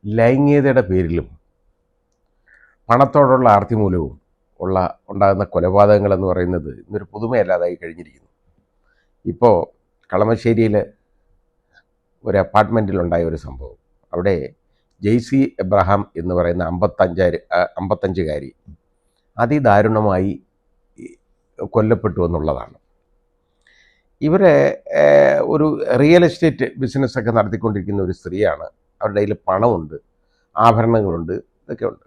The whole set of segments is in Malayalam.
ലൈംഗികതയുടെ പേരിലും പണത്തോടുള്ള ആർത്തി മൂലവും ഉണ്ടാകുന്ന കൊലപാതകങ്ങളെന്ന് പറയുന്നത് ഇന്നൊരു പുതുമയല്ലാതായി കഴിഞ്ഞിരിക്കുന്നു. ഇപ്പോൾ കളമശ്ശേരിയിൽ ഒരു അപ്പാർട്ട്മെൻറ്റിലുണ്ടായ ഒരു സംഭവം, അവിടെ ജെയ്സി എബ്രഹാം എന്ന് പറയുന്ന 55കാരി അതിദാരുണമായി കൊല്ലപ്പെട്ടു എന്നുള്ളതാണ്. ഇവരെ ഒരു റിയൽ എസ്റ്റേറ്റ് ബിസിനസ്സൊക്കെ നടത്തിക്കൊണ്ടിരിക്കുന്ന ഒരു സ്ത്രീയാണ്. അവരുടെ കയ്യിൽ പണമുണ്ട്, ആഭരണങ്ങളുണ്ട്, ഇതൊക്കെ ഉണ്ട്.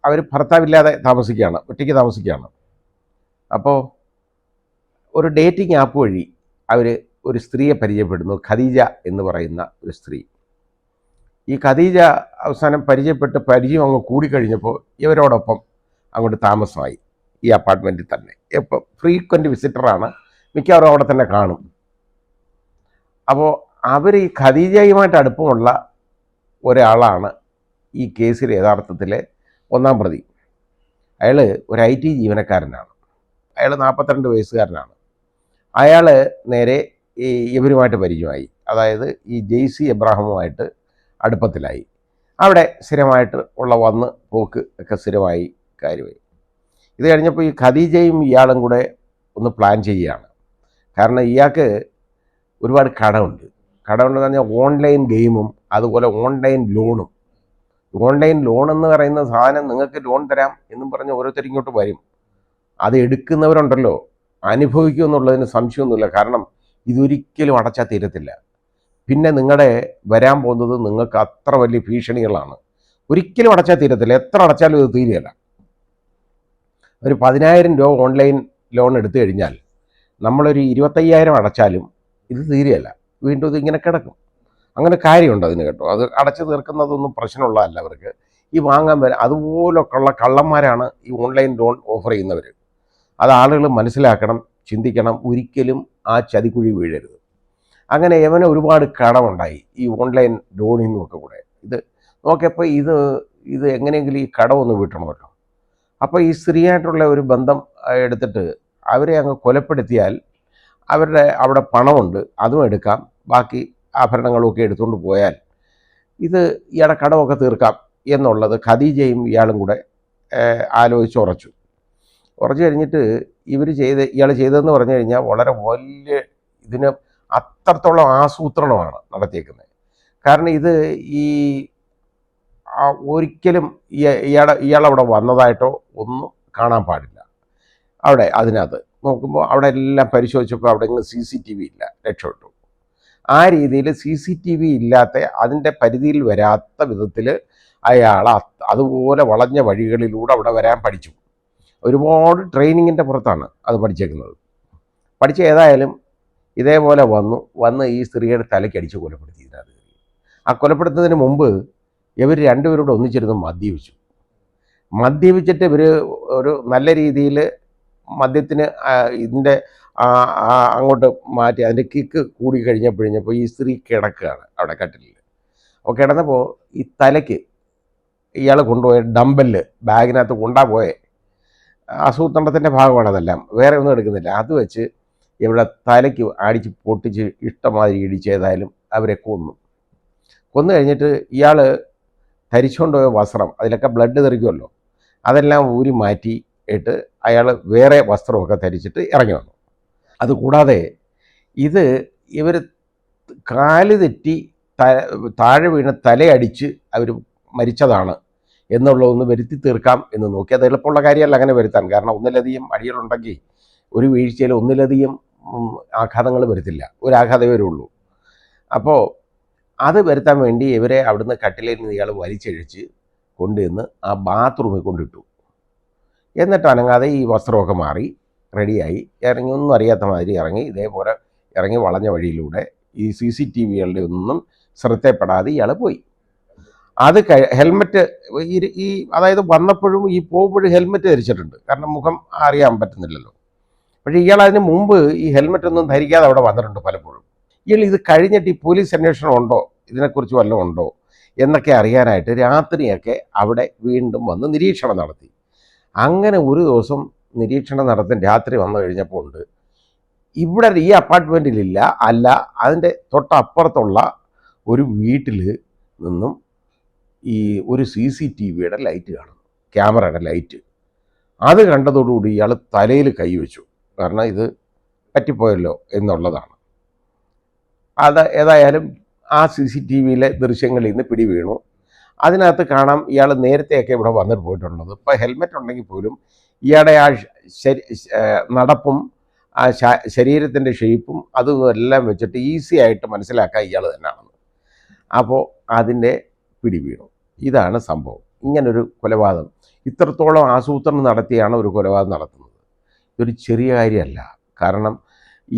അവർ ഭർത്താവില്ലാതെ താമസിക്കുകയാണ്, ഒറ്റയ്ക്ക് താമസിക്കുകയാണ്. അപ്പോൾ ഒരു ഡേറ്റിംഗ് ആപ്പ് വഴി അവർ ഒരു സ്ത്രീയെ പരിചയപ്പെടുന്നു, ഖദീജ എന്ന് പറയുന്ന ഒരു സ്ത്രീ. ഈ ഖദീജ അവസാനം പരിചയം അങ്ങ് കൂടിക്കഴിഞ്ഞപ്പോൾ ഇവരോടൊപ്പം അങ്ങോട്ട് താമസമായി ഈ അപ്പാർട്ട്മെൻറ്റിൽ തന്നെ. ഇപ്പോൾ ഫ്രീക്വൻറ്റ് വിസിറ്ററാണ്, മിക്കവാറും അവിടെ തന്നെ കാണും. അപ്പോൾ അവർ ഈ ഖദീജയുമായിട്ട് അടുപ്പമുള്ള ഒരാളാണ് ഈ കേസിൽ യഥാർത്ഥത്തിലെ ഒന്നാം പ്രതി. അയാൾ ഒരു IT ജീവനക്കാരനാണ്. അയാൾ 42 വയസ്സുകാരനാണ്. അയാൾ നേരെ ഇവരുമായിട്ട് പരിചയമായി, അതായത് ഈ ജെയ്സി എബ്രാഹിമുമായിട്ട് അടുപ്പത്തിലായി. അവിടെ സ്ഥിരമായിട്ട് ഉള്ള വന്ന് പോക്ക് ഒക്കെ സ്ഥിരമായി കാര്യമായി. ഇത് കഴിഞ്ഞപ്പോൾ ഈ ഖദീജയും ഇയാളും കൂടെ ഒന്ന് പ്ലാൻ ചെയ്യുകയാണ്. കാരണം ഇയാൾക്ക് ഒരുപാട് കടമുണ്ടെന്ന് പറഞ്ഞാൽ ഓൺലൈൻ ഗെയിമും അതുപോലെ ഓൺലൈൻ ലോണും. ഓൺലൈൻ ലോൺ എന്ന് പറയുന്ന സാധനം നിങ്ങൾക്ക് ലോൺ തരാം എന്നും പറഞ്ഞ് ഓരോരുത്തർ ഇങ്ങോട്ട് വരും. അത് എടുക്കുന്നവരുണ്ടല്ലോ അനുഭവിക്കും എന്നുള്ളതിന് സംശയമൊന്നുമില്ല. കാരണം ഇതൊരിക്കലും അടച്ചാൽ തീരത്തില്ല. പിന്നെ നിങ്ങളുടെ വരാൻ പോകുന്നത് നിങ്ങൾക്ക് അത്ര വലിയ ഭീഷണികളാണ്. ഒരിക്കലും അടച്ചാൽ തീരത്തില്ല, എത്ര അടച്ചാലും ഇത് തീരുകയില്ല. ഒരു 10,000 രൂപ ഓൺലൈൻ ലോൺ എടുത്തു കഴിഞ്ഞാൽ നമ്മളൊരു 25,000 അടച്ചാലും ഇത് തീരുകയില്ല, വീണ്ടും ഇതിങ്ങനെ കിടക്കും. അങ്ങനെ കാര്യമുണ്ട് അതിന് കേട്ടോ. അത് അടച്ചു തീർക്കുന്നതൊന്നും പ്രശ്നമുള്ളതല്ല അവർക്ക്. ഈ വാങ്ങാൻ വരാം അതുപോലൊക്കെയുള്ള കള്ളന്മാരാണ് ഈ ഓൺലൈൻ ലോൺ ഓഫർ ചെയ്യുന്നവർ. അത് ആളുകൾ മനസ്സിലാക്കണം, ചിന്തിക്കണം, ഒരിക്കലും ആ ചതിക്കുഴി വീഴരുത്. അങ്ങനെ യവന് ഒരുപാട് കടമുണ്ടായി ഈ ഓൺലൈൻ ലോണിൽ നിന്നൊക്കെ കൂടെ. ഇത് നോക്കിയപ്പോൾ ഇത് എങ്ങനെയെങ്കിലും ഈ കടമൊന്ന് വീട്ടണമല്ലോ. അപ്പോൾ ഈ സ്ത്രീയായിട്ടുള്ള ഒരു ബന്ധം എടുത്തിട്ട് അവരെ അങ്ങ് കൊലപ്പെടുത്തിയാൽ അവരുടെ അവിടെ പണമുണ്ട്, അതും എടുക്കാം, ബാക്കി ആഭരണങ്ങളൊക്കെ എടുത്തുകൊണ്ട് പോയാൽ ഇയാളുടെ കടമൊക്കെ തീർക്കാം എന്നുള്ളത് ഖദീജയും ഇയാളും കൂടെ ഉറച്ചു കഴിഞ്ഞിട്ട് ഇയാൾ ചെയ്തതെന്ന് പറഞ്ഞു കഴിഞ്ഞാൽ വളരെ വലിയ ഇതിന് അത്രത്തോളം ആസൂത്രണമാണ് നടത്തിയേക്കുന്നത്. കാരണം ഒരിക്കലും ഇയാളവിടെ വന്നതായിട്ടോ ഒന്നും കാണാൻ പാടില്ല. അതിനകത്ത് നോക്കുമ്പോൾ അവിടെ എല്ലാം പരിശോധിച്ചപ്പോൾ അവിടെ CCTV ഇല്ല, രക്ഷപ്പെട്ടു. ആ രീതിയിൽ CCTV ഇല്ലാത്ത, അതിൻ്റെ പരിധിയിൽ വരാത്ത വിധത്തിൽ അയാൾ അതുപോലെ വളഞ്ഞ വഴികളിലൂടെ അവിടെ വരാൻ പഠിച്ചു. ഒരുപാട് ട്രെയിനിങ്ങിൻ്റെ പുറത്താണ് അത് പഠിച്ചേക്കുന്നത്. ഏതായാലും ഇതേപോലെ വന്ന് ഈ സ്ത്രീയുടെ തലയ്ക്ക് അടിച്ച് കൊലപ്പെടുത്തി. ആ കൊലപ്പെടുത്തുന്നതിന് മുമ്പ് ഇവർ രണ്ടുപേരോട് ഒന്നിച്ചിരുന്ന് മദ്യപിച്ചിട്ട് ഇവർ ഒരു നല്ല രീതിയിൽ മദ്യത്തിന് ഇതിൻ്റെ അങ്ങോട്ട് മാറ്റി അതിൻ്റെ കിക്ക് കൂടി കഴിഞ്ഞപ്പോൾ ഈ സ്ത്രീ കിടക്കുകയാണ് അവിടെ കട്ടിലിൽ. അപ്പോൾ കിടന്നപ്പോൾ ഈ തലയ്ക്ക് ഇയാൾ കൊണ്ടുപോയ ഡമ്പല് ബാഗിനകത്ത് കൊണ്ടുപോയേ ആസൂത്രണത്തിൻ്റെ ഭാഗമാണ് അതെല്ലാം, വേറെ ഒന്നും എടുക്കുന്നില്ല. അത് വെച്ച് ഇവിടെ തലയ്ക്ക് അടിച്ച് പൊട്ടിച്ച് ഇഷ്ടമാതിരി ഇടിച്ചേതായാലും അവരെ കൊന്നു കഴിഞ്ഞിട്ട് ഇയാൾ ധരിച്ചുകൊണ്ടുപോയ വസ്ത്രം, അതിലൊക്കെ ബ്ലഡ് തെറിക്കുമല്ലോ, അതെല്ലാം ഊരി മാറ്റിയിട്ട് അയാൾ വേറെ വസ്ത്രമൊക്കെ ധരിച്ചിട്ട് ഇറങ്ങി വന്നു. അതുകൂടാതെ ഇവർ കാല് തെറ്റി താഴെ വീണ് തലയടിച്ച് അവർ മരിച്ചതാണ് എന്നുള്ളതൊന്ന് വരുത്തി തീർക്കാം എന്ന് നോക്കി. അത് എളുപ്പമുള്ള കാര്യമല്ല അങ്ങനെ വരുത്താൻ. കാരണം ഒന്നിലധികം അടികളുണ്ടെങ്കിൽ ഒരു വീഴ്ചയിൽ ഒന്നിലധികം ആഘാതങ്ങൾ വരത്തില്ല, ഒരാഘാതമേ വരുള്ളൂ. അപ്പോൾ അത് വരുത്താൻ വേണ്ടി ഇവരെ അവിടുന്ന് കട്ടിലിൽ നിന്ന് ഇയാൾ വലിച്ചഴിച്ച് കൊണ്ടുവന്ന് ആ ബാത്റൂമിൽ കൊണ്ടിട്ടു. എന്നിട്ട് അനങ്ങാതെ ഈ വസ്ത്രമൊക്കെ മാറി റെഡിയായി ഇറങ്ങി, ഒന്നും അറിയാത്ത മാതിരി ഇതേപോലെ ഇറങ്ങി വളഞ്ഞ വഴിയിലൂടെ ഈ CCTVകളുടെ ഒന്നും ശ്രദ്ധപ്പെടാതെ ഇയാൾ പോയി. അത് ഹെൽമെറ്റ് അതായത് വന്നപ്പോഴും ഈ പോകുമ്പോഴും ഹെൽമെറ്റ് ധരിച്ചിട്ടുണ്ട്, കാരണം മുഖം അറിയാൻ പറ്റുന്നില്ലല്ലോ. പക്ഷേ ഇയാൾ അതിന് മുമ്പ് ഈ ഹെൽമെറ്റ് ഒന്നും ധരിക്കാതെ അവിടെ വന്നിട്ടുണ്ട് പലപ്പോഴും. ഇയാൾ ഇത് കഴിഞ്ഞിട്ട് ഈ പോലീസ് അന്വേഷണം ഉണ്ടോ, ഇതിനെക്കുറിച്ച് വല്ലതും ഉണ്ടോ എന്നൊക്കെ അറിയാനായിട്ട് രാത്രിയൊക്കെ അവിടെ വീണ്ടും വന്ന് നിരീക്ഷണം നടത്തി. അങ്ങനെ ഒരു ദിവസം നിരീക്ഷണം നടത്താൻ രാത്രി വന്നു കഴിഞ്ഞപ്പോൾ ഉണ്ട് ഇവിടെ ഈ അപ്പാർട്ട്മെൻറ്റിലില്ല, അതിൻ്റെ തൊട്ടപ്പുറത്തുള്ള ഒരു വീട്ടിൽ നിന്നും ഈ ഒരു CCTVയുടെ ലൈറ്റ് കാണുന്നു, ക്യാമറയുടെ ലൈറ്റ്. അത് കണ്ടതോടുകൂടി ഇയാൾ തലയിൽ കൈവച്ചു. കാരണം ഇത് പറ്റിപ്പോയല്ലോ എന്നുള്ളതാണ്. അത് ഏതായാലും ആ CCTVയിലെ ദൃശ്യങ്ങളിൽ നിന്ന് പിടി വീണു. അതിനകത്ത് കാണാം ഇയാൾ നേരത്തെയൊക്കെ ഇവിടെ വന്നിട്ട് പോയിട്ടുള്ളത്. ഇപ്പോൾ ഹെൽമെറ്റ് ഉണ്ടെങ്കിൽ പോലും ഇയാളുടെ ആ നടപ്പും ആ ശരീരത്തിൻ്റെ ഷേപ്പും അതും എല്ലാം വെച്ചിട്ട് ഈസി ആയിട്ട് മനസ്സിലാക്കാൻ ഇയാൾ തന്നെയാണെന്ന്. അപ്പോൾ അതിൻ്റെ പിടി വീണു. ഇതാണ് സംഭവം. ഇങ്ങനൊരു കൊലപാതകം ഇത്രത്തോളം ആസൂത്രണം നടത്തിയാണ് ഒരു കൊലപാതകം നടത്തുന്നത്. ഇതൊരു ചെറിയ കാര്യമല്ല. കാരണം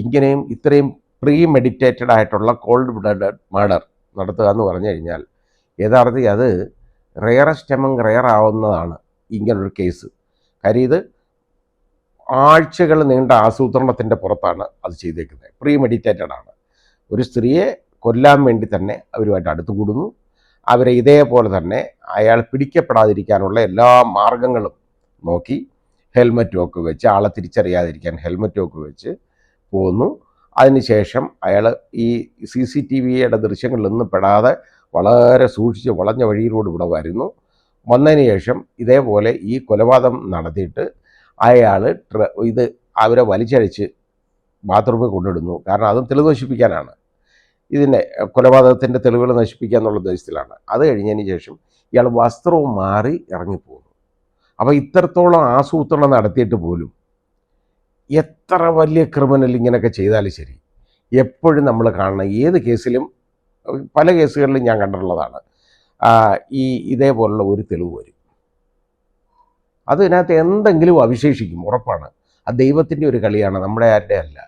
ഇങ്ങനെയും ഇത്രയും പ്രീ മെഡിറ്റേറ്റഡ് ആയിട്ടുള്ള കോൾഡ് ബ്ലഡഡ് മർഡർ നടത്തുക എന്ന് പറഞ്ഞു കഴിഞ്ഞാൽ യഥാർത്ഥത്തിൽ അത് റെയറസ്റ്റ് എമംഗ് റെയർ ആവുന്നതാണ് ഇങ്ങനൊരു കേസ്. കാര്യം ഇത് ആഴ്ചകൾ നീണ്ട ആസൂത്രണത്തിൻ്റെ പുറത്താണ് അത് ചെയ്തേക്കുന്നത്. പ്രീ മെഡിറ്റേറ്റഡ് ആണ്. ഒരു സ്ത്രീയെ കൊല്ലാൻ വേണ്ടി തന്നെ അവരുമായിട്ട് അടുത്തുകൂടുന്നു. അവരെ ഇതേപോലെ തന്നെ അയാൾ പിടിക്കപ്പെടാതിരിക്കാനുള്ള എല്ലാ മാർഗങ്ങളും നോക്കി ഹെൽമറ്റും ഒക്കെ വെച്ച്, ആളെ തിരിച്ചറിയാതിരിക്കാൻ ഹെൽമറ്റും ഒക്കെ വെച്ച് പോന്നു. അതിനുശേഷം അയാൾ ഈ CCTVയുടെ ദൃശ്യങ്ങളിലൊന്നും പെടാതെ വളരെ സൂക്ഷിച്ച് വളഞ്ഞ വഴിയിലൂടെ ഇവിടെ വരുന്നു. വന്നതിന് ശേഷം ഇതേപോലെ ഈ കൊലപാതകം നടത്തിയിട്ട് അയാൾ ഇത് അവരെ വലിച്ചഴിച്ച് ബാത്റൂമിൽ കൊണ്ടിടുന്നു. കാരണം അതും തെളിവ് നശിപ്പിക്കാനാണ്, ഇതിൻ്റെ കൊലപാതകത്തിൻ്റെ തെളിവുകൾ നശിപ്പിക്കുക എന്നുള്ള ഉദ്ദേശത്തിലാണ്. അത് കഴിഞ്ഞതിന് ശേഷം ഇയാൾ വസ്ത്രവും മാറി ഇറങ്ങിപ്പോകുന്നു. അപ്പോൾ ഇത്രത്തോളം ആസൂത്രണം നടത്തിയിട്ട് പോലും എത്ര വലിയ ക്രിമിനൽ ഇങ്ങനെയൊക്കെ ചെയ്താലും ശരി, എപ്പോഴും നമ്മൾ കാണണം, ഏത് കേസിലും പല കേസുകളിലും ഞാൻ കണ്ടിട്ടുള്ളതാണ്, ഇതേപോലുള്ള ഒരു തെളിവ് വരും. അതിനകത്ത് എന്തെങ്കിലും അവിശേഷിക്കും, ഉറപ്പാണ്. അത് ദൈവത്തിൻ്റെ ഒരു കളിയാണ്, നമ്മുടെ ആരുടെ അല്ല.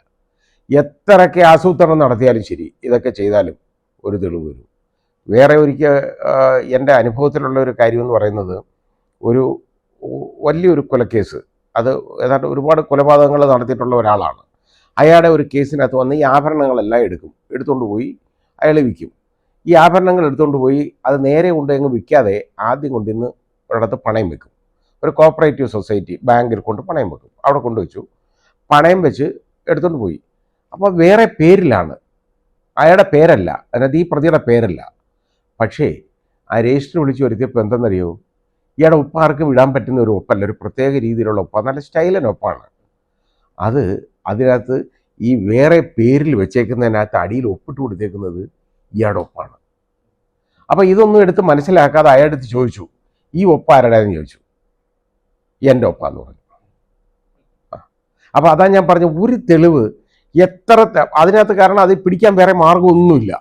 എത്രയൊക്കെ ആസൂത്രണം നടത്തിയാലും ശരി, ഇതൊക്കെ ചെയ്താലും ഒരു തെളിവ് വരും. വേറെ ഒരിക്കൽ എൻ്റെ അനുഭവത്തിലുള്ള ഒരു കാര്യമെന്ന് പറയുന്നത്, ഒരു വലിയൊരു കൊലക്കേസ്, അത് ഏതാണ്ട് ഒരുപാട് കൊലപാതകങ്ങൾ നടത്തിയിട്ടുള്ള ഒരാളാണ്. അയാളുടെ ഒരു കേസിനകത്ത് വന്ന് ഈ ആഭരണങ്ങളെല്ലാം എടുത്തുകൊണ്ട് പോയി അയാൾ വിൽക്കും. ഈ ആഭരണങ്ങൾ എടുത്തുകൊണ്ട് പോയി അത് നേരെ കൊണ്ടുപോയി വിൽക്കാതെ ആദ്യം കൊണ്ടിന്ന് ഒരിടത്ത് പണയം വെക്കും. ഒരു കോപ്പറേറ്റീവ് സൊസൈറ്റി ബാങ്കിൽ കൊണ്ട് പണയം വെക്കും. അവിടെ കൊണ്ടുവച്ചു പണയം വെച്ച് എടുത്തുകൊണ്ട് പോയി. അപ്പോൾ വേറെ പേരിലാണ്, അയാളുടെ പേരല്ല, അതിനകത്ത് ഈ പ്രതിയുടെ പേരല്ല. പക്ഷേ ആ രജിസ്റ്റർ വിളിച്ച് വരുത്തിയപ്പോൾ എന്തെന്നറിയോ, ഇയാളുടെ ഒപ്പ് ആർക്കും ഇടാൻ പറ്റുന്ന ഒരു ഒപ്പല്ല, ഒരു പ്രത്യേക രീതിയിലുള്ള ഒപ്പാണ്, നല്ല സ്റ്റൈലൻ ഒപ്പാണ്. അതിനകത്ത് ഈ വേറെ പേരിൽ വെച്ചേക്കുന്നതിനകത്ത് അടിയിൽ ഒപ്പിട്ട് കൊടുത്തേക്കുന്നത് ഇയാളുടെ ഒപ്പാണ്. അപ്പോൾ ഇതൊന്നും എടുത്ത് മനസ്സിലാക്കാതെ അയാളുടെ അടുത്ത് ചോദിച്ചു, ഈ ഒപ്പ് ആരുടേതെന്ന് ചോദിച്ചു. എൻ്റെ ഒപ്പാന്ന് പറഞ്ഞു. അപ്പോൾ അതാ ഞാൻ പറഞ്ഞ ഒരു തെളിവ് എത്ര അതിനകത്ത്, കാരണം അത് പിടിക്കാൻ വേറെ മാർഗമൊന്നുമില്ല.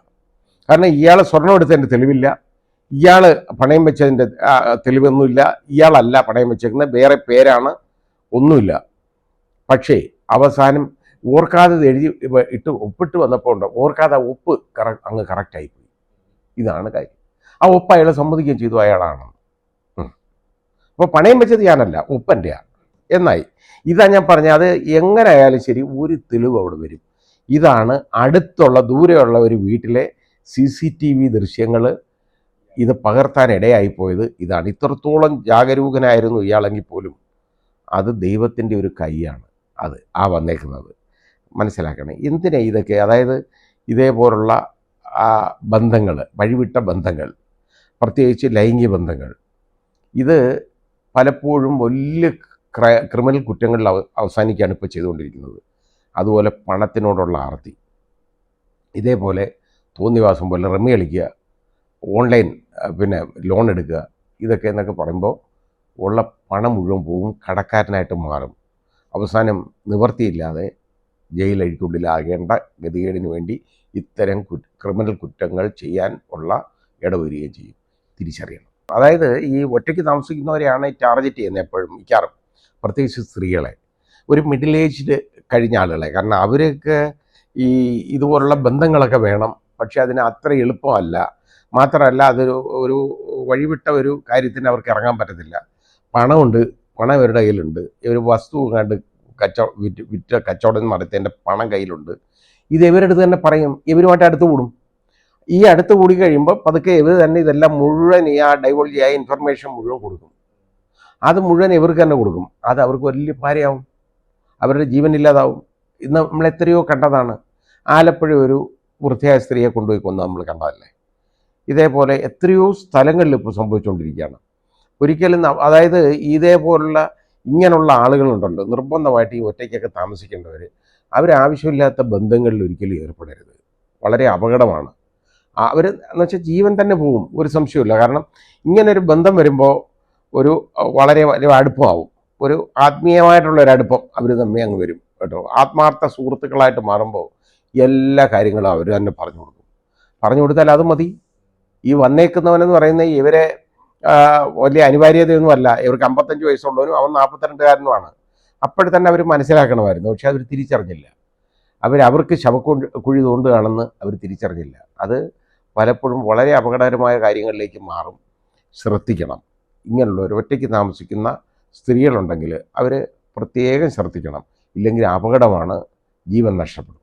കാരണം ഇയാൾ സ്വർണം എടുത്തതിൻ്റെ തെളിവില്ല, ഇയാൾ പണയം വെച്ചതിൻ്റെ തെളിവൊന്നുമില്ല, ഇയാളല്ല പണയം വെച്ചേക്കുന്നത്, വേറെ പേരാണ്, ഒന്നുമില്ല. പക്ഷേ അവസാനം ഓർക്കാതെ ഇട്ട് ഒപ്പിട്ട് വന്നപ്പോൾ ഉണ്ട്, ഓർക്കാതെ ആ ഒപ്പ് അങ്ങ് കറക്റ്റായിപ്പോയി. ഇതാണ് കാര്യം. ആ ഒപ്പ് അയാൾ സമ്മതിക്കുകയും ചെയ്തു അയാളാണ്. അപ്പോൾ പണയം വെച്ചത് ഞാനല്ല, ഒപ്പൻ്റെയാണ് എന്നായി. ഇതാ ഞാൻ പറഞ്ഞത്, അത് എങ്ങനെ ആയാലും ശരി ഒരു തെളിവ് അവിടെ വരും. ഇതാണ് അടുത്തുള്ള ദൂരെയുള്ള ഒരു വീട്ടിലെ CCTV ദൃശ്യങ്ങൾ ഇത് പകർത്താനിടയായിപ്പോയത്. ഇതാണ്. ഇത്രത്തോളം ജാഗരൂകനായിരുന്നു ഇയാളെങ്കിൽ പോലും അത് ദൈവത്തിൻ്റെ ഒരു കൈയാണ് അത് വന്നേക്കുന്നത്. മനസ്സിലാക്കണം എന്തിനാ ഇതൊക്കെ. അതായത് ഇതേപോലുള്ള ബന്ധങ്ങൾ, വഴിവിട്ട ബന്ധങ്ങൾ, പ്രത്യേകിച്ച് ലൈംഗിക ബന്ധങ്ങൾ, ഇത് പലപ്പോഴും വലിയ ക്രിമിനൽ കുറ്റങ്ങളിൽ അവസാനിക്കുകയാണ് ഇപ്പോൾ ചെയ്തുകൊണ്ടിരിക്കുന്നത്. അതുപോലെ പണത്തിനോടുള്ള ആർത്തി, ഇതേപോലെ തോന്നിവാസം പോലെ റമ്മി കളിക്കുക, ഓൺലൈൻ ലോൺ എടുക്കുക, ഇതൊക്കെ എന്നൊക്കെ പറയുമ്പോൾ ഉള്ള പണം മുഴുവൻ പോവും, കടക്കാരനായിട്ട് മാറും. അവസാനം നിവൃത്തിയില്ലാതെ ജയിലഴിക്കുള്ളിലാകേണ്ട ഗതികേടിന് വേണ്ടി ഇത്തരം ക്രിമിനൽ കുറ്റങ്ങൾ ചെയ്യാൻ ഉള്ള ഇടവരികയും ചെയ്യും. തിരിച്ചറിയണം. അതായത് ഈ ഒറ്റയ്ക്ക് താമസിക്കുന്നവരെയാണ് ടാർഗറ്റ് ചെയ്യുന്നത് എപ്പോഴും, മിക്കാറും, പ്രത്യേകിച്ച് സ്ത്രീകളെ, ഒരു മിഡിൽ ഏജ്ഡ് കഴിഞ്ഞ ആളുകളെ. കാരണം അവർക്ക് ഇതുപോലുള്ള ബന്ധങ്ങളൊക്കെ വേണം, പക്ഷെ അതിന് അത്ര എളുപ്പമല്ല. മാത്രമല്ല ഒരു വഴിവിട്ട ഒരു കാര്യത്തിന് അവർക്ക് ഇറങ്ങാൻ പറ്റത്തില്ല. പണമുണ്ട്, പണം ഇവരുടെ കയ്യിലുണ്ട്, ഒരു വസ്തു കണ്ട് വിറ്റ കച്ചവടം നടത്തിയതിൻ്റെ പണം കയ്യിലുണ്ട്. ഇത് ഇവരുടെ അടുത്ത് തന്നെ പറയും, ഇവരുമായിട്ട് അടുത്ത് കൂടും. ഈ അടുത്ത് കൂടി കഴിയുമ്പോൾ പതുക്കെ ഇവർ തന്നെ ഇതെല്ലാം മുഴുവൻ ഡൈവോൾജ് ആയ ഇൻഫർമേഷൻ മുഴുവൻ കൊടുക്കും. അത് മുഴുവൻ ഇവർക്ക് തന്നെ കൊടുക്കും. അത് അവർക്ക് വലിയ ഭാര്യയാവും, അവരുടെ ജീവനില്ലാതാവും. ഇന്ന് നമ്മളെത്രയോ കണ്ടതാണ്. ആലപ്പുഴ ഒരു വൃദ്ധയായ സ്ത്രീയെ കൊണ്ടുപോയി കൊന്ന് നമ്മൾ കണ്ടതല്ലേ. ഇതേപോലെ എത്രയോ സ്ഥലങ്ങളിൽ ഇപ്പോൾ സംഭവിച്ചുകൊണ്ടിരിക്കുകയാണ്. ഒരിക്കലും അതായത് ഇതേപോലുള്ള ഇങ്ങനെയുള്ള ആളുകളുണ്ടല്ലോ, നിർബന്ധമായിട്ട് ഈ ഒറ്റയ്ക്കൊക്കെ താമസിക്കേണ്ടവർ അവരാവശ്യമില്ലാത്ത ബന്ധങ്ങളിൽ ഒരിക്കലും ഏർപ്പെടരുത്. വളരെ അപകടമാണ്. അവർ എന്ന് വെച്ചാൽ ജീവൻ തന്നെ പോവും, ഒരു സംശയമില്ല. കാരണം ഇങ്ങനൊരു ബന്ധം വരുമ്പോൾ ഒരു വളരെ വലിയ അടുപ്പമാവും, ഒരു ആത്മീയമായിട്ടുള്ളൊരടുപ്പം അവർ തമ്മിൽ അങ്ങ് വരും കേട്ടോ. ആത്മാർത്ഥ സുഹൃത്തുക്കളായിട്ട് മാറുമ്പോൾ എല്ലാ കാര്യങ്ങളും അവർ തന്നെ പറഞ്ഞു കൊടുക്കും. പറഞ്ഞു കൊടുത്താൽ അത് മതി. ഈ വന്നേക്കുന്നവനെന്ന് പറയുന്നത് ഇവരെ വലിയ അനിവാര്യതയൊന്നുമല്ല. ഇവർക്ക് 55 വയസ്സുള്ളവനും അവൻ 42കാരനുമാണ്. അപ്പോഴത്തന്നെ അവർ മനസ്സിലാക്കണമായിരുന്നു. പക്ഷെ അവർ തിരിച്ചറിഞ്ഞില്ല. അവർക്ക് ശവക്കുഴി തോണ്ടുകയാണെന്ന് അവർ തിരിച്ചറിഞ്ഞില്ല. അത് പലപ്പോഴും വളരെ അപകടകരമായ കാര്യങ്ങളിലേക്ക് മാറും. ശ്രദ്ധിക്കണം. ഇങ്ങനെയുള്ള ഒരു ഒറ്റയ്ക്ക് താമസിക്കുന്ന സ്ത്രീകളുണ്ടെങ്കിൽ അവർ പ്രത്യേകം ശ്രദ്ധിക്കണം. ഇല്ലെങ്കിൽ അപകടമാണ്, ജീവൻ നഷ്ടപ്പെടും.